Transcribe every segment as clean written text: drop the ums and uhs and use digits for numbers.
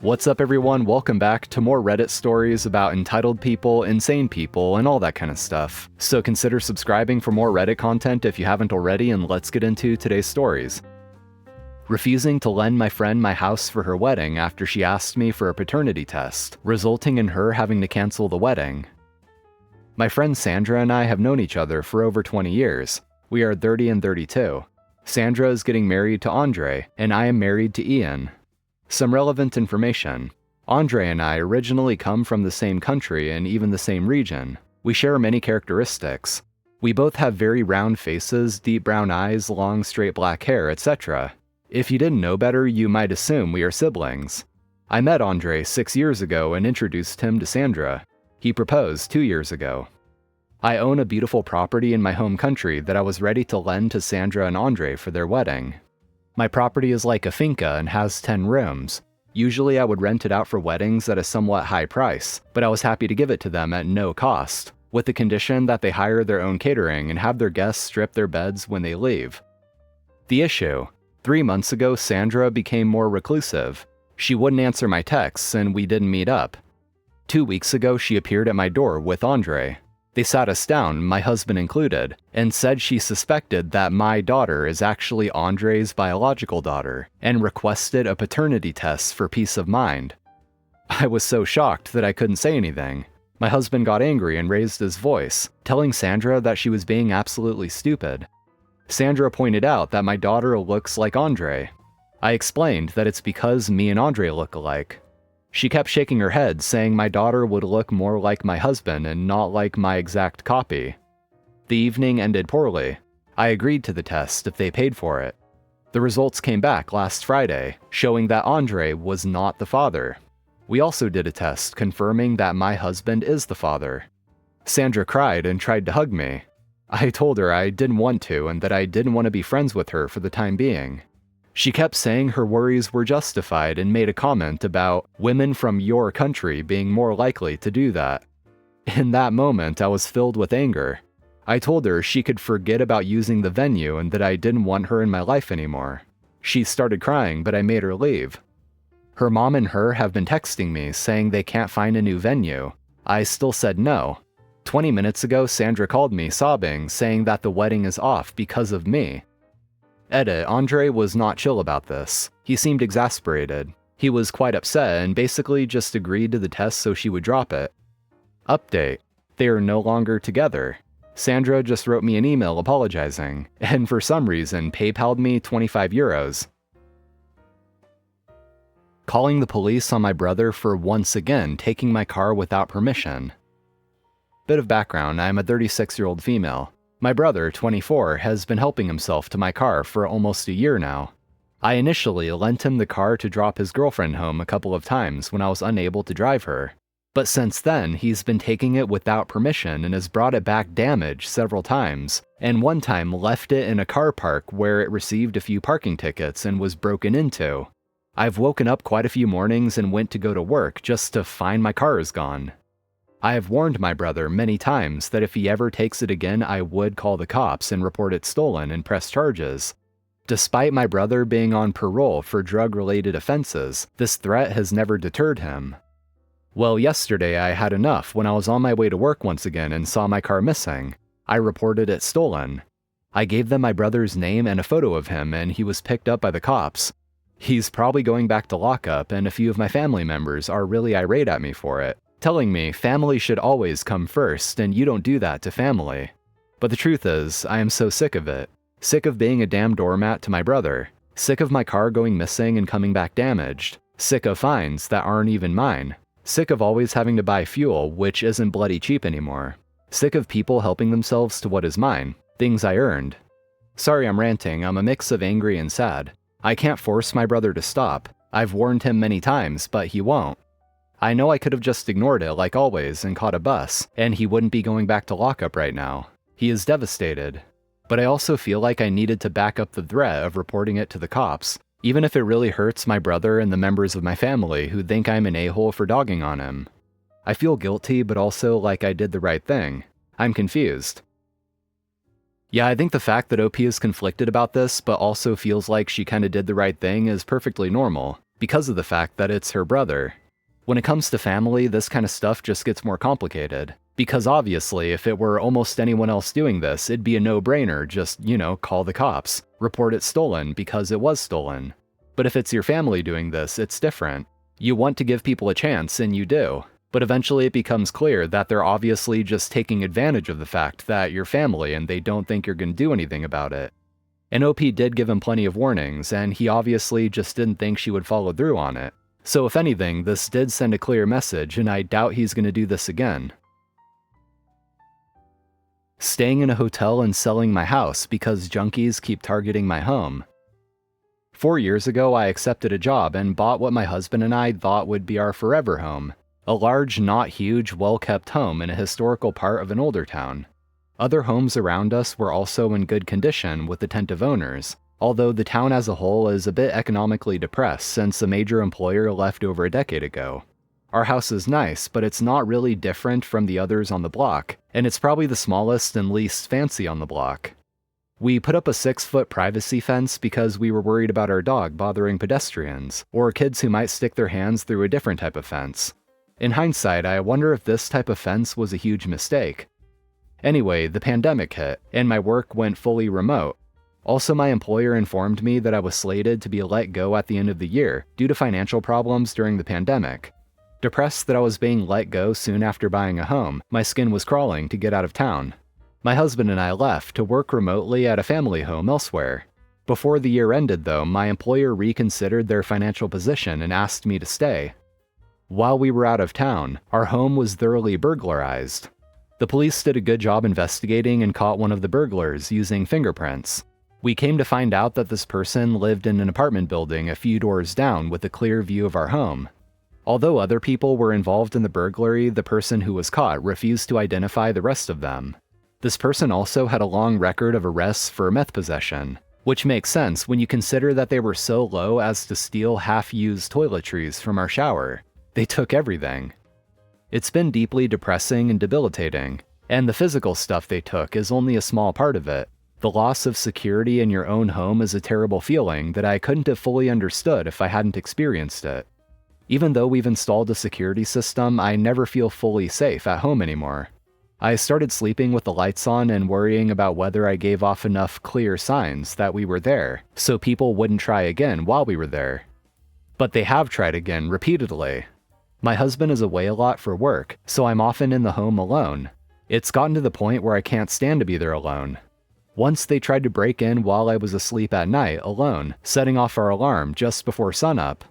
What's up everyone, welcome back to more Reddit stories about entitled people, insane people, and all that kind of stuff. So consider subscribing for more Reddit content if you haven't already, and let's get into today's stories. Refusing to lend my friend my house for her wedding after she asked me for a paternity test, resulting in her having to cancel the wedding. My friend Sandra and I have known each other for over 20 years. We are 30 and 32. Sandra is getting married to Andre, and I am married to Ian. Some relevant information. Andre and I originally come from the same country and even the same region. We share many characteristics. We both have very round faces, deep brown eyes, long straight black hair, etc. If you didn't know better, you might assume we are siblings. I met Andre 6 years ago and introduced him to Sandra. He proposed 2 years ago. I own a beautiful property in my home country that I was ready to lend to Sandra and Andre for their wedding. My property is like a finca and has 10 rooms. Usually I would rent it out for weddings at a somewhat high price, but I was happy to give it to them at no cost, with the condition that they hire their own catering and have their guests strip their beds when they leave. The issue: 3 months ago Sandra became more reclusive. She wouldn't answer my texts and we didn't meet up. 2 weeks ago she appeared at my door with Andre. They sat us down, my husband included, and said she suspected that my daughter is actually Andre's biological daughter, and requested a paternity test for peace of mind. I was so shocked that I couldn't say anything. My husband got angry and raised his voice, telling Sandra that she was being absolutely stupid. Sandra pointed out that my daughter looks like Andre. I explained that it's because me and Andre look alike. She kept shaking her head, saying my daughter would look more like my husband and not like my exact copy. The evening ended poorly. I agreed to the test if they paid for it. The results came back last Friday, showing that Andre was not the father. We also did a test confirming that my husband is the father. Sandra cried and tried to hug me. I told her I didn't want to and that I didn't want to be friends with her for the time being. She kept saying her worries were justified and made a comment about women from your country being more likely to do that. In that moment, I was filled with anger. I told her she could forget about using the venue and that I didn't want her in my life anymore. She started crying, but I made her leave. Her mom and her have been texting me saying they can't find a new venue. I still said no. 20 minutes ago, Sandra called me sobbing, saying that the wedding is off because of me. Edit: Andre was not chill about this. He seemed exasperated. He was quite upset and basically just agreed to the test so she would drop it. Update: they are no longer together. Sandra just wrote me an email apologizing, and for some reason PayPal'd me 25 euros. Calling the police on my brother for once again taking my car without permission. Bit of background: I am a 36-year-old female. My brother, 24, has been helping himself to my car for almost a year now. I initially lent him the car to drop his girlfriend home a couple of times when I was unable to drive her. But since then, he's been taking it without permission and has brought it back damaged several times, and one time left it in a car park where it received a few parking tickets and was broken into. I've woken up quite a few mornings and went to go to work just to find my car is gone. I have warned my brother many times that if he ever takes it again, I would call the cops and report it stolen and press charges. Despite my brother being on parole for drug-related offenses, this threat has never deterred him. Well, yesterday I had enough when I was on my way to work once again and saw my car missing. I reported it stolen. I gave them my brother's name and a photo of him, and he was picked up by the cops. He's probably going back to lockup, and a few of my family members are really irate at me for it, telling me family should always come first and you don't do that to family. But the truth is, I am so sick of it. Sick of being a damn doormat to my brother. Sick of my car going missing and coming back damaged. Sick of fines that aren't even mine. Sick of always having to buy fuel, which isn't bloody cheap anymore. Sick of people helping themselves to what is mine, things I earned. Sorry I'm ranting, I'm a mix of angry and sad. I can't force my brother to stop. I've warned him many times, but he won't. I know I could have just ignored it like always and caught a bus, and he wouldn't be going back to lockup right now. He is devastated. But I also feel like I needed to back up the threat of reporting it to the cops, even if it really hurts my brother and the members of my family who think I'm an a-hole for dogging on him. I feel guilty, but also like I did the right thing. I'm confused. Yeah, I think the fact that OP is conflicted about this, but also feels like she kinda did the right thing is perfectly normal, because of the fact that it's her brother. When it comes to family, this kind of stuff just gets more complicated. Because obviously, if it were almost anyone else doing this, it'd be a no-brainer, just, call the cops, report it stolen because it was stolen. But if it's your family doing this, it's different. You want to give people a chance, and you do. But eventually it becomes clear that they're obviously just taking advantage of the fact that you're family and they don't think you're going to do anything about it. And OP did give him plenty of warnings, and he obviously just didn't think she would follow through on it. So if anything, this did send a clear message, and I doubt he's going to do this again. Staying in a hotel and selling my house because junkies keep targeting my home. 4 years ago, I accepted a job and bought what my husband and I thought would be our forever home. A large, not huge, well-kept home in a historical part of an older town. Other homes around us were also in good condition with attentive owners, although the town as a whole is a bit economically depressed since a major employer left over a decade ago. Our house is nice, but it's not really different from the others on the block, and it's probably the smallest and least fancy on the block. We put up a 6-foot privacy fence because we were worried about our dog bothering pedestrians, or kids who might stick their hands through a different type of fence. In hindsight, I wonder if this type of fence was a huge mistake. Anyway, the pandemic hit, and my work went fully remote. Also, my employer informed me that I was slated to be let go at the end of the year due to financial problems during the pandemic. Depressed that I was being let go soon after buying a home, my skin was crawling to get out of town. My husband and I left to work remotely at a family home elsewhere. Before the year ended, though, my employer reconsidered their financial position and asked me to stay. While we were out of town, our home was thoroughly burglarized. The police did a good job investigating and caught one of the burglars using fingerprints. We came to find out that this person lived in an apartment building a few doors down with a clear view of our home. Although other people were involved in the burglary, the person who was caught refused to identify the rest of them. This person also had a long record of arrests for meth possession, which makes sense when you consider that they were so low as to steal half-used toiletries from our shower. They took everything. It's been deeply depressing and debilitating, and the physical stuff they took is only a small part of it. The loss of security in your own home is a terrible feeling that I couldn't have fully understood if I hadn't experienced it. Even though we've installed a security system, I never feel fully safe at home anymore. I started sleeping with the lights on and worrying about whether I gave off enough clear signs that we were there, so people wouldn't try again while we were there. But they have tried again repeatedly. My husband is away a lot for work, so I'm often in the home alone. It's gotten to the point where I can't stand to be there alone. Once they tried to break in while I was asleep at night alone, setting off our alarm just before sunup.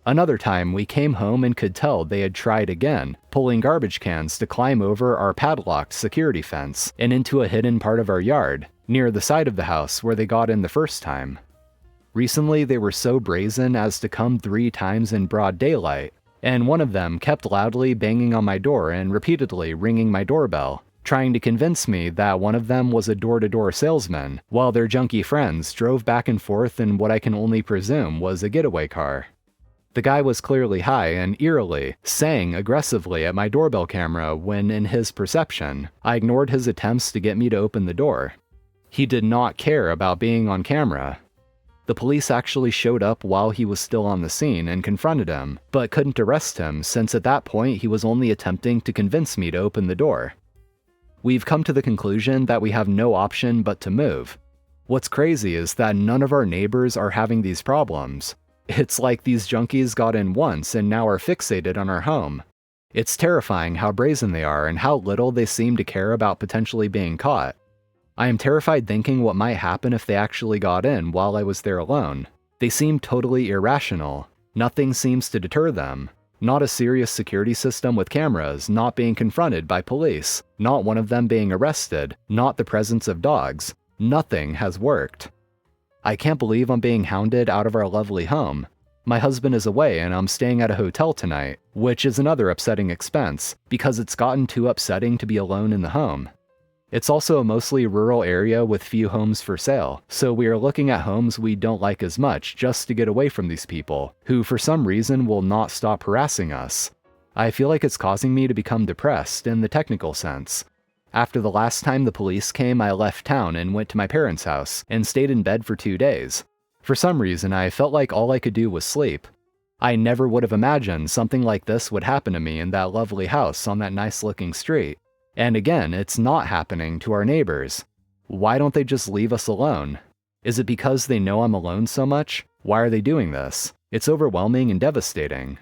Another time, we came home and could tell they had tried again, pulling garbage cans to climb over our padlocked security fence and into a hidden part of our yard, near the side of the house where they got in the first time. Recently, they were so brazen as to come 3 times in broad daylight, and one of them kept loudly banging on my door and repeatedly ringing my doorbell, trying to convince me that one of them was a door-to-door salesman, while their junkie friends drove back and forth in what I can only presume was a getaway car. The guy was clearly high and eerily sang aggressively at my doorbell camera when, in his perception, I ignored his attempts to get me to open the door. He did not care about being on camera. The police actually showed up while he was still on the scene and confronted him, but couldn't arrest him since at that point he was only attempting to convince me to open the door. We've come to the conclusion that we have no option but to move. What's crazy is that none of our neighbors are having these problems. It's like these junkies got in once and now are fixated on our home. It's terrifying how brazen they are and how little they seem to care about potentially being caught. I am terrified thinking what might happen if they actually got in while I was there alone. They seem totally irrational. Nothing seems to deter them. Not a serious security system with cameras, not being confronted by police, not one of them being arrested, not the presence of dogs. Nothing has worked. I can't believe I'm being hounded out of our lovely home. My husband is away and I'm staying at a hotel tonight, which is another upsetting expense, because it's gotten too upsetting to be alone in the home. It's also a mostly rural area with few homes for sale, so we are looking at homes we don't like as much just to get away from these people, who for some reason will not stop harassing us. I feel like it's causing me to become depressed in the technical sense. After the last time the police came, I left town and went to my parents' house and stayed in bed for 2 days. For some reason, I felt like all I could do was sleep. I never would have imagined something like this would happen to me in that lovely house on that nice looking street. And again, it's not happening to our neighbors. Why don't they just leave us alone? Is it because they know I'm alone so much? Why are they doing this? It's overwhelming and devastating.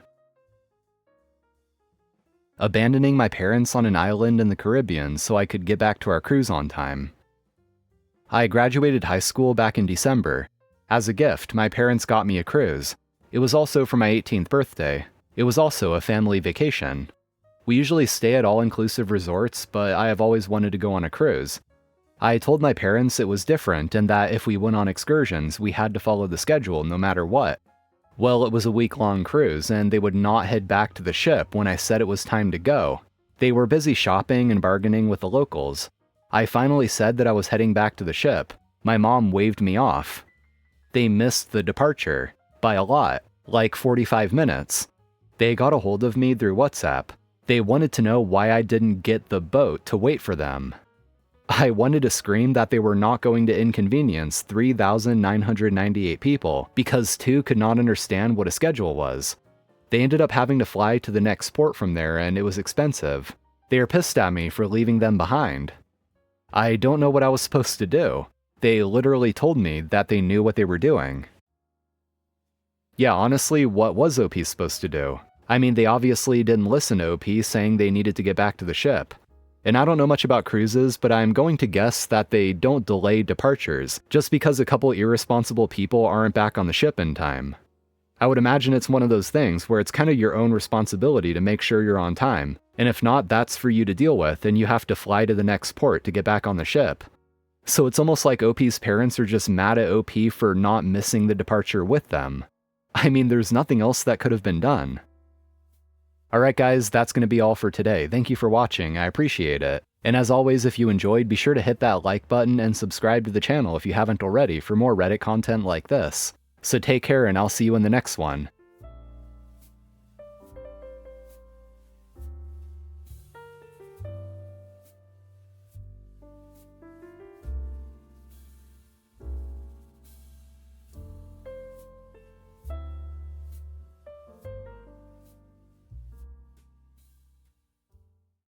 Abandoning my parents on an island in the Caribbean so I could get back to our cruise on time. I graduated high school back in December. As a gift, my parents got me a cruise. It was also for my 18th birthday. It was also a family vacation. We usually stay at all-inclusive resorts, but I have always wanted to go on a cruise. I told my parents it was different and that if we went on excursions, we had to follow the schedule no matter what. Well, it was a week-long cruise, and they would not head back to the ship when I said it was time to go. They were busy shopping and bargaining with the locals. I finally said that I was heading back to the ship. My mom waved me off. They missed the departure. By a lot. Like 45 minutes. They got a hold of me through WhatsApp. They wanted to know why I didn't get the boat to wait for them. I wanted to scream that they were not going to inconvenience 3,998 people because 2 could not understand what a schedule was. They ended up having to fly to the next port from there, and it was expensive. They are pissed at me for leaving them behind. I don't know what I was supposed to do. They literally told me that they knew what they were doing. Yeah, honestly, what was OP supposed to do? I mean, they obviously didn't listen to OP saying they needed to get back to the ship. And I don't know much about cruises, but I'm going to guess that they don't delay departures just because a couple irresponsible people aren't back on the ship in time. I would imagine it's one of those things where it's kind of your own responsibility to make sure you're on time, and if not, that's for you to deal with and you have to fly to the next port to get back on the ship. So it's almost like OP's parents are just mad at OP for not missing the departure with them. I mean, there's nothing else that could have been done. Alright guys, that's going to be all for today. Thank you for watching, I appreciate it. And as always, if you enjoyed, be sure to hit that like button and subscribe to the channel if you haven't already for more Reddit content like this. So take care and I'll see you in the next one.